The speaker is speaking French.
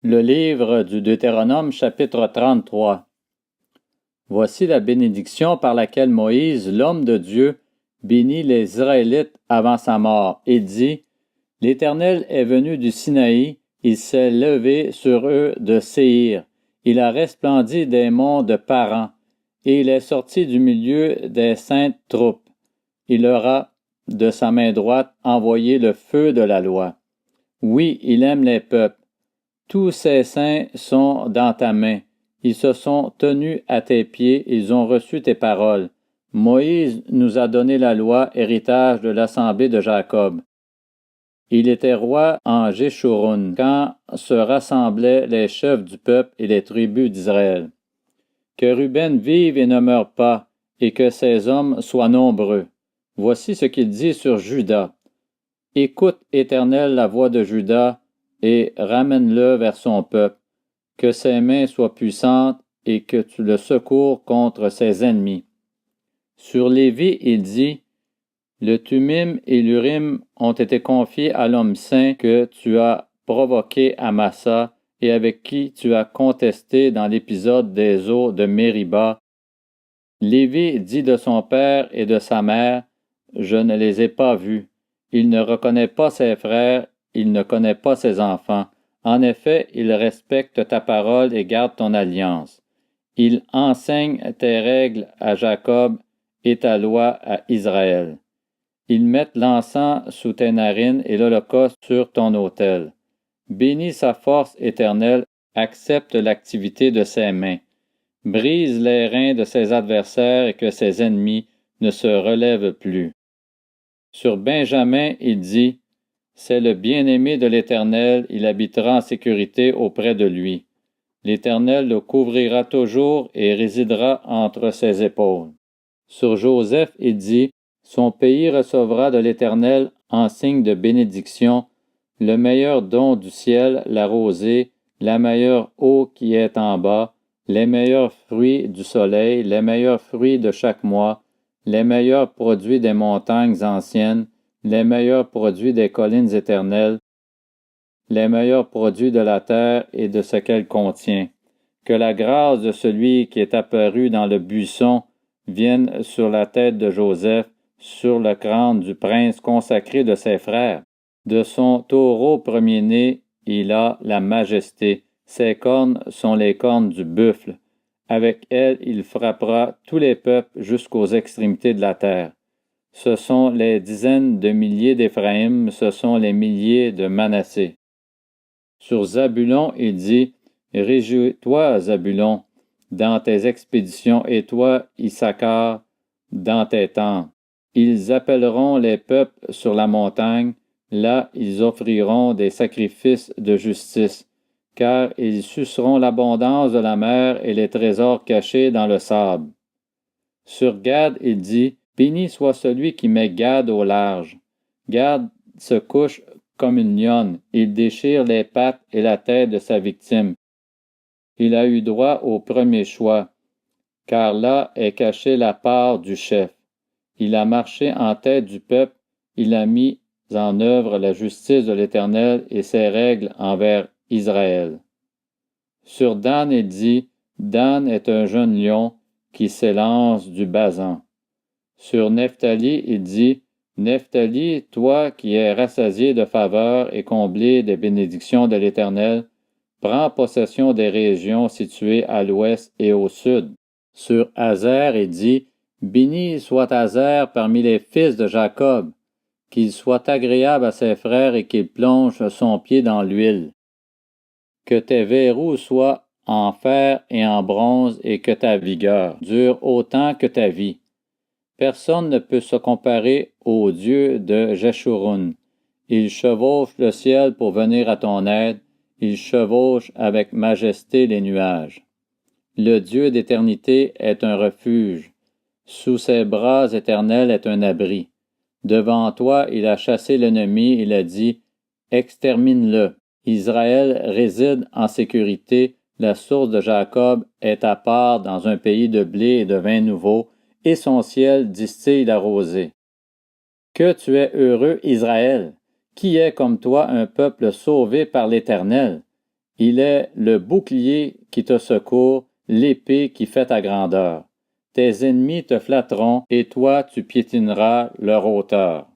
Le livre du Deutéronome chapitre 33. Voici la bénédiction par laquelle Moïse, l'homme de Dieu, bénit les Israélites avant sa mort. Il dit, « L'Éternel est venu du Sinaï, il s'est levé sur eux de Séhir. Il a resplendi des monts de Paran, et il est sorti du milieu des saintes troupes. Il leur a, de sa main droite, envoyé le feu de la loi. Oui, il aime les peuples. Tous ces saints sont dans ta main. Ils se sont tenus à tes pieds, ils ont reçu tes paroles. Moïse nous a donné la loi, héritage de l'assemblée de Jacob. Il était roi en Jéshurun, quand se rassemblaient les chefs du peuple et les tribus d'Israël. Que Ruben vive et ne meure pas, et que ses hommes soient nombreux. Voici ce qu'il dit sur Juda. Écoute, Éternel, la voix de Juda, et ramène-le vers son peuple, que ses mains soient puissantes et que tu le secours contre ses ennemis. Sur Lévi, il dit, le Thummim et l'Urim ont été confiés à l'homme saint que tu as provoqué à Massa et avec qui tu as contesté dans l'épisode des eaux de Mériba. Lévi dit de son père et de sa mère, je ne les ai pas vus. Il ne reconnaît pas ses frères, il ne connaît pas ses enfants. En effet, il respecte ta parole et garde ton alliance. Il enseigne tes règles à Jacob et ta loi à Israël. Ils mettent l'encens sous tes narines et l'holocauste sur ton autel. Bénis sa force éternelle, accepte l'activité de ses mains. Brise les reins de ses adversaires et que ses ennemis ne se relèvent plus. Sur Benjamin, il dit, c'est le bien-aimé de l'Éternel, il habitera en sécurité auprès de lui. L'Éternel le couvrira toujours et résidera entre ses épaules. Sur Joseph, il dit, son pays recevra de l'Éternel en signe de bénédiction, le meilleur don du ciel, la rosée, la meilleure eau qui est en bas, les meilleurs fruits du soleil, les meilleurs fruits de chaque mois, les meilleurs produits des montagnes anciennes, les meilleurs produits des collines éternelles, les meilleurs produits de la terre et de ce qu'elle contient. Que la grâce de celui qui est apparu dans le buisson vienne sur la tête de Joseph, sur le crâne du prince consacré de ses frères. De son taureau premier-né, il a la majesté. Ses cornes sont les cornes du buffle. Avec elles, il frappera tous les peuples jusqu'aux extrémités de la terre. Ce sont les dizaines de milliers d'Éphraïm, ce sont les milliers de Manassé. Sur Zabulon, il dit, « Réjouis-toi, Zabulon, dans tes expéditions, et toi, Issachar, dans tes tentes. Ils appelleront les peuples sur la montagne, là ils offriront des sacrifices de justice, car ils suceront l'abondance de la mer et les trésors cachés dans le sable. » Sur Gad, il dit, « Béni soit celui qui met Gad au large. Gad se couche comme une lionne, il déchire les pattes et la tête de sa victime. Il a eu droit au premier choix, car là est cachée la part du chef. Il a marché en tête du peuple, il a mis en œuvre la justice de l'Éternel et ses règles envers Israël. » Sur Dan, il dit, « Dan est un jeune lion qui s'élance du Basan. » Sur Nephtali, il dit, « Nephtali, toi qui es rassasié de faveur et comblé des bénédictions de l'Éternel, prends possession des régions situées à l'ouest et au sud. » Sur Azer, il dit, « Béni soit Azer parmi les fils de Jacob, qu'il soit agréable à ses frères et qu'il plonge son pied dans l'huile. Que tes verrous soient en fer et en bronze et que ta vigueur dure autant que ta vie. Personne ne peut se comparer au Dieu de Jéshurun. Il chevauche le ciel pour venir à ton aide, il chevauche avec majesté les nuages. Le Dieu d'éternité est un refuge, sous ses bras éternels est un abri. Devant toi il a chassé l'ennemi, il a dit, extermine-le. Israël réside en sécurité, la source de Jacob est à part dans un pays de blé et de vin nouveau, et son ciel distille la rosée. Que tu es heureux, Israël! Qui est comme toi un peuple sauvé par l'Éternel? Il est le bouclier qui te secourt, l'épée qui fait ta grandeur. Tes ennemis te flatteront, et toi tu piétineras leur hauteur.